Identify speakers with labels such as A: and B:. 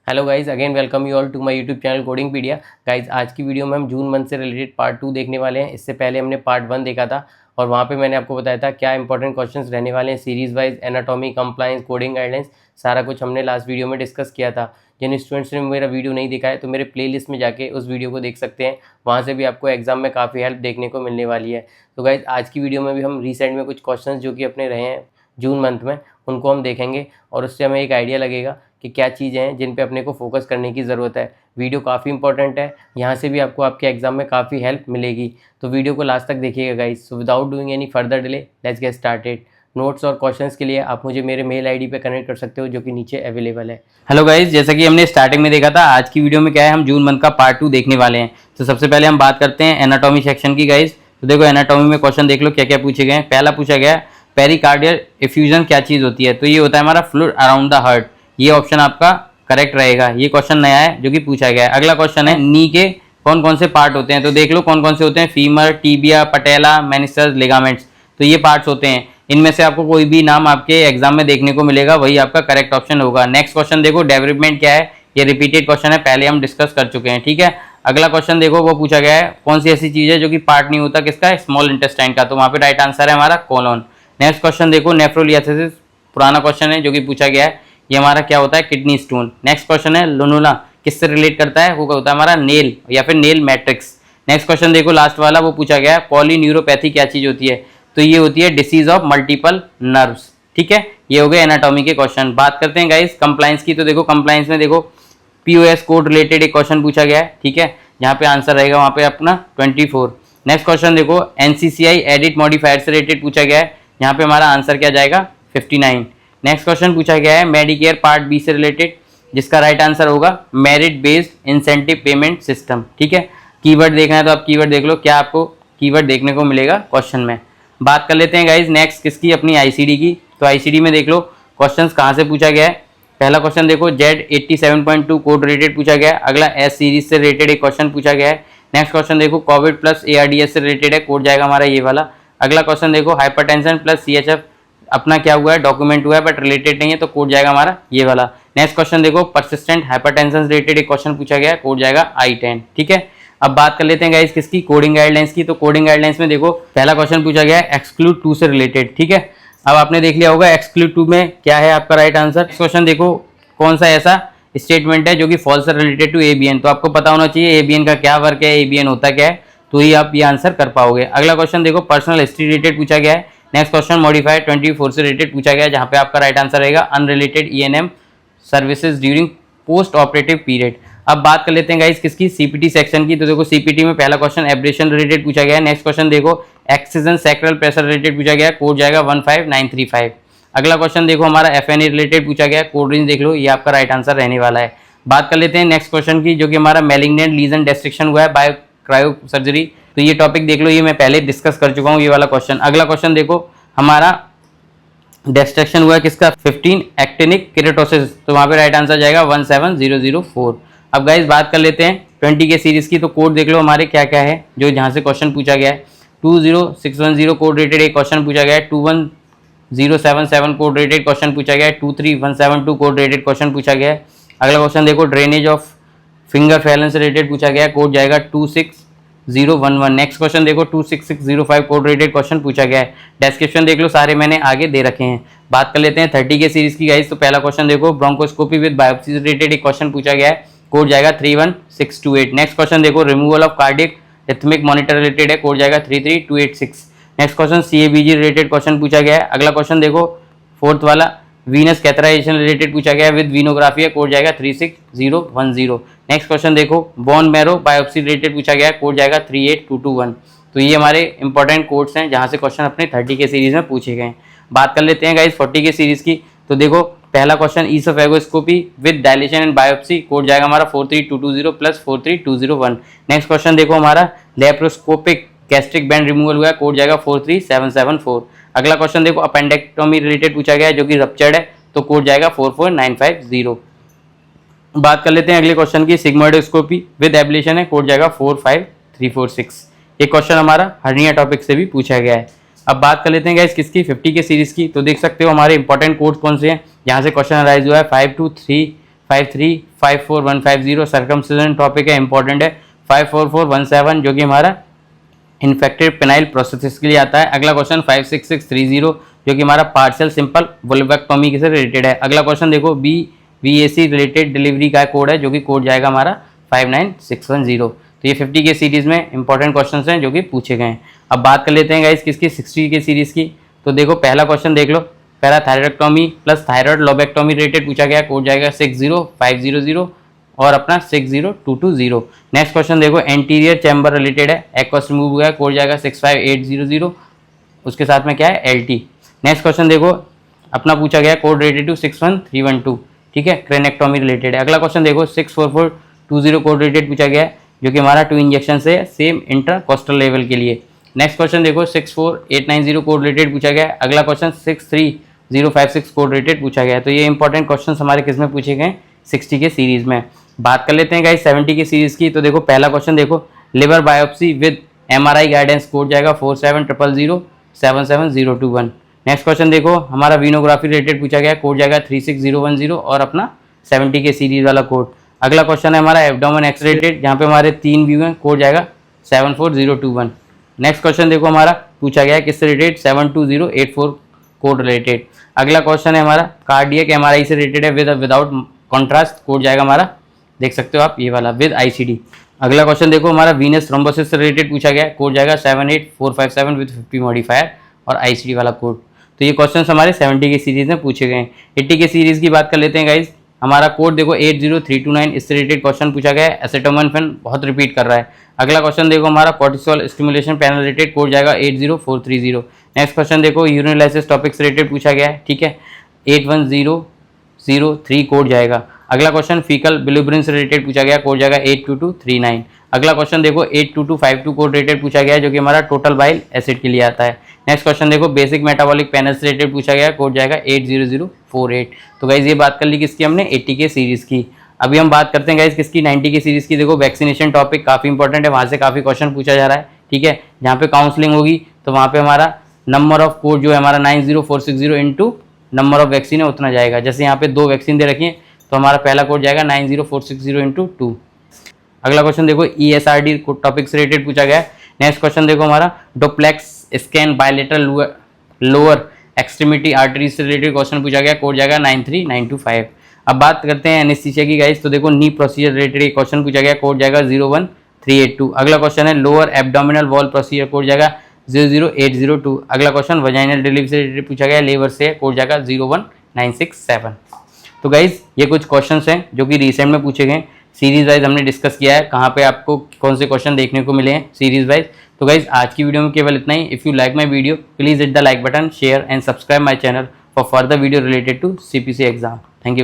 A: Hello guys, again welcome you all to my YouTube channel Codingpedia. Guys, आज की video में हम June month से रिलेटेड पार्ट 2 देखने वाले हैं। इससे पहले हमने पार्ट 1 देखा था और वहाँ पे मैंने आपको बताया था क्या इंपॉर्टेंट क्वेश्चंस रहने वाले हैं series wise, anatomy, compliance, coding guidelines, सारा कुछ हमने लास्ट वीडियो में डिस्कस किया था। जिन स्टूडेंट्स ने मेरा वीडियो नहीं देखा है तो मेरे प्लेलिस्ट में जाके उस वीडियो को देख सकते हैं। वहाँ से भी आपको एग्जाम में काफ़ी हेल्प देखने को मिलने वाली है। तो गाइज, आज की वीडियो में भी हम रिसेंट में कुछ क्वेश्चन जो कि अपने रहे हैं जून मंथ में, उनको हम देखेंगे और उससे हमें एक आइडिया लगेगा कि क्या चीज़ें हैं जिन पे अपने को फोकस करने की ज़रूरत है। वीडियो काफ़ी इंपॉर्टेंट है, यहाँ से भी आपको आपके एग्जाम में काफ़ी हेल्प मिलेगी। तो वीडियो को लास्ट तक देखिएगा guys. So without doing any further delay, let's get started. Notes और क्वेश्चंस के लिए आप मुझे मेरे मेल आईडी पे कनेक्ट कर सकते हो जो कि नीचे अवेलेबल है।
B: हेलो गाइस, जैसा कि हमने स्टार्टिंग में देखा था, आज की वीडियो में क्या है, हम जून मंथ का पार्ट 2 देखने वाले हैं। तो सबसे पहले हम बात करते हैं एनाटॉमी सेक्शन की गाइस। तो देखो, एनाटॉमी में क्वेश्चन देख लो क्या क्या पूछे गए हैं। पहला पूछा गया है पेरिकार्डियल एफ्यूजन क्या चीज़ होती है। तो ये होता है हमारा फ्लूइड अराउंड द हार्ट। ये ऑप्शन आपका करेक्ट रहेगा। ये क्वेश्चन नया है जो कि पूछा गया है। अगला क्वेश्चन है नी के कौन कौन से पार्ट होते हैं। तो देख लो कौन कौन से होते हैं, फीमर, टीबिया, पटेला, मेनिस्कस, लिगामेंट्स। तो ये पार्ट्स होते हैं। इनमें से आपको कोई भी नाम आपके एग्जाम में देखने को मिलेगा, वही आपका करेक्ट ऑप्शन होगा। नेक्स्ट क्वेश्चन देखो, डेवलपमेंट क्या है। ये रिपीटेड क्वेश्चन है, पहले हम डिस्कस कर चुके हैं, ठीक है। अगला क्वेश्चन देखो, वो पूछा गया है कौन सी ऐसी चीज है जो कि पार्ट नहीं होता किसका, स्मॉल इंटेस्टाइन का। तो वहां पे राइट आंसर है हमारा कोलोन। नेक्स्ट क्वेश्चन देखो, नेफ्रोलियोसिस, पुराना क्वेश्चन है जो कि पूछा गया है। ये हमारा क्या होता है, किडनी स्टोन। नेक्स्ट क्वेश्चन है लुनुला किससे रिलेट करता है, वो होता है हमारा नेल या फिर नेल मैट्रिक्स। नेक्स्ट क्वेश्चन देखो, लास्ट वाला, वो पूछा गया है पॉलीन्यूरोपैथी क्या चीज होती है। तो ये होती है डिसीज ऑफ मल्टीपल नर्व्स, ठीक है। ये हो गए एनाटॉमी के क्वेश्चन। बात करते हैं गाइस कंप्लायंस की। तो देखो कंप्लायंस में देखो पीओएस कोड रिलेटेड एक क्वेश्चन पूछा गया है, ठीक है। जहाँ पे आंसर रहेगा वहाँ पे अपना 24। नेक्स्ट क्वेश्चन देखो, एनसीसीआई एडिट मॉडिफायर से रिलेटेड पूछा गया है। यहाँ पे हमारा आंसर क्या जाएगा, 59। नेक्स्ट क्वेश्चन पूछा गया है मेडिकेयर पार्ट बी से रिलेटेड, जिसका राइट आंसर होगा merit based incentive payment system, ठीक है। कीवर्ड देखना है तो आप कीवर्ड देख लो, क्या आपको कीवर्ड देखने को मिलेगा क्वेश्चन में। बात कर लेते हैं गाइज नेक्स्ट किसकी, अपनी आईसीडी की। तो आईसीडी में देख लो क्वेश्चंस कहाँ से पूछा गया है। पहला क्वेश्चन देखो, Z87.2 कोड रिलेटेड पूछा गया है। अगला एस सीरीज से रिलेटेड एक क्वेश्चन पूछा गया है। नेक्स्ट क्वेश्चन देखो, कोविड प्लस एआरडीएस से रिलेटेड है, कोड जाएगा हमारा ये वाला। अगला क्वेश्चन देखो, हाइपरटेंशन प्लस सीएचएफ अपना क्या हुआ है, डॉक्यूमेंट हुआ है बट रिलेटेड नहीं है, तो कोड जाएगा हमारा ये वाला। नेक्स्ट क्वेश्चन देखो, परसिस्टेंट हाइपरटेंशन से रिलेटेड एक क्वेश्चन पूछा गया है, कोड जाएगा I10, ठीक है। अब बात कर लेते हैं गाइस किसकी, कोडिंग गाइडलाइंस की। तो कोडिंग गाइडलाइंस में देखो पहला क्वेश्चन पूछा गया है एक्सक्लूड 2 से रिलेटेड, ठीक है। अब आपने देख लिया होगा एक्सक्लूड 2 में क्या है आपका राइट आंसर। क्वेश्चन देखो कौन सा ऐसा स्टेटमेंट है जो कि फॉल्स रिलेटेड टू एबीएन। तो आपको पता होना चाहिए एबीएन का क्या वर्क है, एबीएन होता क्या है, तो ही आप ये आंसर कर पाओगे। अगला क्वेश्चन देखो, पर्सनल हिस्ट्री रिलेटेड पूछा गया है। नेक्स्ट क्वेश्चन मॉडिफाइड 24 से रिलेटेड पूछा गया है, जहां पे आपका राइट आंसर रहेगा अनरिलेटेड ईएनएम services during post operative period. अब बात कर लेते हैं गाइस किसकी, सीपीटी सेक्शन की। तो देखो सीपीटी में पहला क्वेश्चन एब्रेशन रिलेटेड पूछा गया है। नेक्स्ट क्वेश्चन देखो एक्सीजन सैक्रल प्रेशर रिलेटेड पूछा गया है, कोड जाएगा 15935। अगला क्वेश्चन देखो हमारा एफएनए रिलेटेड पूछा गया है, कोड रेंज देख लो, ये आपका राइट आंसर रहने वाला है। बात कर लेते हैं नेक्स्ट क्वेश्चन की, जो कि हमारा मैलिग्नेंट लीजन डिस्ट्रक्शन हुआ है बाय क्रायो सर्जरी। तो ये टॉपिक देख लो, ये मैं पहले डिस्कस कर चुका हूँ ये वाला क्वेश्चन। अगला क्वेश्चन देखो हमारा डिस्ट्रक्शन हुआ है किसका, 15 एक्टिनिक केरेटोसिस। तो वहाँ पे राइट आंसर जाएगा 17004। अब गाइस बात कर लेते हैं 20 के सीरीज की। तो कोड देख लो हमारे क्या क्या है जो जहाँ से क्वेश्चन पूछा गया है। 20610 कोड रिलेटेड एक क्वेश्चन पूछा गया है। 21077 कोड रिलेटेड क्वेश्चन पूछा गया है। 23172 कोड रिलेटेड क्वेश्चन पूछा गया है। अगला क्वेश्चन देखो ड्रेनेज ऑफ फिंगर फैलन से रिलेटेड पूछा गया है, कोड जाएगा 26011। नेक्स्ट क्वेश्चन देखो 26605 कोड रिलेटेड क्वेश्चन पूछा गया है। डिस्क्रिप्शन देख लो, सारे मैंने आगे दे रखे हैं। बात कर लेते हैं 30 के सीरीज की गाइस। तो पहला क्वेश्चन देखो ब्रोंकोस्कोपी विद बायोप्सी से रिलेटेड एक क्वेश्चन पूछा गया है, कोड जाएगा 31628। नेक्स्ट क्वेश्चन देखो removal of cardiac rhythmic monitor related है, कोड जाएगा 33286। Next question CABG related question पूछा गया है। अगला क्वेश्चन देखो फोर्थ वाला वीनस कैथराइजेशन रिलेटेड पूछा गया है विद वीनोग्राफी है, कोड जाएगा 36010। नेक्स्ट क्वेश्चन देखो बोन मैरो बायोप्सी रिलेटेड पूछा गया है, कोड जाएगा 38221। तो ये हमारे इंपॉर्टेंट कोड्स हैं जहां से क्वेश्चन अपने 30 के सीरीज में पूछे गए हैं। बात कर लेते हैं गाइस 40 के सीरीज की। तो देखो पहला question oesophagoscopy with dilation and biopsy, code जाएगा हमारा 43220 प्लस 43201। नेक्स्ट क्वेश्चन देखो हमारा लेप्रोस्कोपिक गैस्ट्रिक बैंड रिमूवल हुआ है, कोड जाएगा 43774। अगला क्वेश्चन देखो अपेंडेक्टोमी रिलेटेड पूछा गया है जो कि रप्चर्ड है, तो कोड जाएगा 44950। बात कर लेते हैं अगले क्वेश्चन की, सिग्मोइडोस्कोपी विद एब्लेशन है, कोड जाएगा 45346। ये क्वेश्चन हमारा हर्निया टॉपिक से भी पूछा गया है। अब बात कर लेते हैं गाइस किसकी, 50 के सीरीज की। तो देख सकते हो हमारे इंपॉर्टेंट कोड्स कौन से हैं जहाँ से क्वेश्चन अराइज हुआ है। 5235 5354150 सर्कमसिजन टॉपिक है, इंपॉर्टेंट है। 54417 जो कि हमारा इन्फेक्टेड पेनाइल प्रोसेसिस के लिए आता है। अगला क्वेश्चन 56630 जो कि हमारा पार्शियल सिंपल वुल्वेक्टोमी से रिलेटेड है। अगला क्वेश्चन देखो BVAC रिलेटेड डिलीवरी का कोड है, जो कि कोड जाएगा हमारा 59610। तो ये 50 के सीरीज में इंपॉर्टेंट क्वेश्चन हैं जो कि पूछे गए हैं। अब बात कर लेते हैं गाइस किसकी 60 के सीरीज की। तो देखो पहला क्वेश्चन देख लो, पैराथायरॉयडक्टोमी प्लस थायराइड लोबेक्टोमी रिलेटेड पूछा गया, कोड जाएगा 60500 और अपना 60220। नेक्स्ट क्वेश्चन देखो एंटीरियर चैम्बर रिलेटेड है, एक्वस रिमूव हुआ है, कोड जाएगा 65800, उसके साथ में क्या है LT। नेक्स्ट क्वेश्चन देखो अपना पूछा गया कोड रिलेटेड टू 61312, ठीक है, क्रेनेक्टोमी रिलेटेड है। अगला क्वेश्चन देखो 64420 कोड रिलेटेड पूछा गया है, जो कि हमारा 2 इंजेक्शन से सेम इंट्राकोस्टल लेवल के लिए। नेक्स्ट क्वेश्चन देखो 64890 कोड रिलेटेड पूछा गया है। अगला क्वेश्चन 63056 कोड रिलेटेड पूछा गया है। तो ये इंपॉर्टेंट क्वेश्चन हमारे किस में पूछे गए, 60 के सीरीज में। बात कर लेते हैं गाइस 70 की सीरीज की। तो देखो पहला क्वेश्चन देखो liver biopsy with MRI guidance, code जाएगा 4700077021। नेक्स्ट क्वेश्चन देखो हमारा वीनोग्राफी रिलेटेड पूछा गया, कोड जाएगा 36010 और अपना 70 के सीरीज वाला कोड। अगला क्वेश्चन है हमारा एब्डोमेन एक्स रिलेटेड, जहाँ पे हमारे 3 व्यू हैं, कोड जाएगा 74021। नेक्स्ट क्वेश्चन देखो हमारा पूछा गया है किससे रिलेटेड, 72084 कोड रिलेटेड। अगला क्वेश्चन है हमारा कार्डियक MRI से रिलेटेड है विद विदाउट कॉन्ट्रास्ट, कोड जाएगा हमारा देख सकते हो आप ये वाला विद ICD। अगला क्वेश्चन देखो हमारा वीनस थ्रोम्बोसिस से रिलेटेड पूछा गया है, कोड जाएगा 78457 विद 50 मॉडिफायर और ICD वाला कोड। तो ये क्वेश्चन हमारे 70 की सीरीज में पूछे गए हैं। 80 की सीरीज की बात कर लेते हैं गाइज। हमारा कोड देखो 80329, इससे रिलेटेड क्वेश्चन पूछा गया है, एसिटामिनोफेन बहुत रिपीट कर रहा है। अगला क्वेश्चन देखो हमारा cortisol stimulation panel related, code जाएगा 80430। नेक्स्ट क्वेश्चन देखो यूरिनालाइसिस टॉपिक से रिलेटेड पूछा गया है, ठीक है, 81003 कोड जाएगा। अगला क्वेश्चन फीकल बिलिरुबिन से रिलेटेड पूछा गया, कोड जाएगा 82239। अगला क्वेश्चन देखो 82252 कोड रिलेटेड पूछा गया है, जो कि हमारा टोटल बाइल एसिड के लिए आता है। नेक्स्ट क्वेश्चन देखो बेसिक मेटाबॉलिक पैनल से रिलेटेड पूछा गया, कोड जाएगा 80048। तो गाइज ये बात कर ली किसकी हमने, 80 के सीरीज की। अभी हम बात करते हैं गाइज किसकी, 90 की सीरीज की। देखो वैक्सीनेशन टॉपिक काफी इंपॉर्टेंट है, वहां से काफी क्वेश्चन पूछा जा रहा है, ठीक है। जहाँ पे काउंसलिंग होगी तो वहाँ पे हमारा नंबर ऑफ कोड जो है हमारा 90460 इंटू नंबर ऑफ वैक्सीन है उतना जाएगा। जैसे यहाँ पे 2 वैक्सीन दे रखी है तो हमारा पहला कोड जाएगा 90460 इंटू 2। अगला क्वेश्चन देखो ESRD टॉपिक से रिलेटेड पूछा गया है। नेक्स्ट क्वेश्चन देखो हमारा duplex scan bilateral lower extremity artery से रिलेटेड क्वेश्चन पूछा गया, कोड जाएगा 93925। अब बात करते हैं एनेस्थीसिया की गाइस। तो देखो नी प्रोसीजर रिलेटेड क्वेश्चन पूछा गया, कोड जाएगा 01382। अगला क्वेश्चन है lower abdominal wall procedure, code जाएगा 00802। अगला क्वेश्चन वजाइनल डिलीवरी से रिलेटेड पूछा गया, लेबर से, कोड जाएगा 01967। तो गाइज ये कुछ क्वेश्चंस हैं जो कि रिसेंट में पूछे गए, सीरीज वाइज हमने डिस्कस किया है कहाँ पे आपको कौन से क्वेश्चन देखने को मिले हैं सीरीज वाइज। तो गाइज आज की वीडियो में केवल इतना ही। If you like my video please hit the like button, share and subscribe my channel for further video related to CPC exam. Thank you.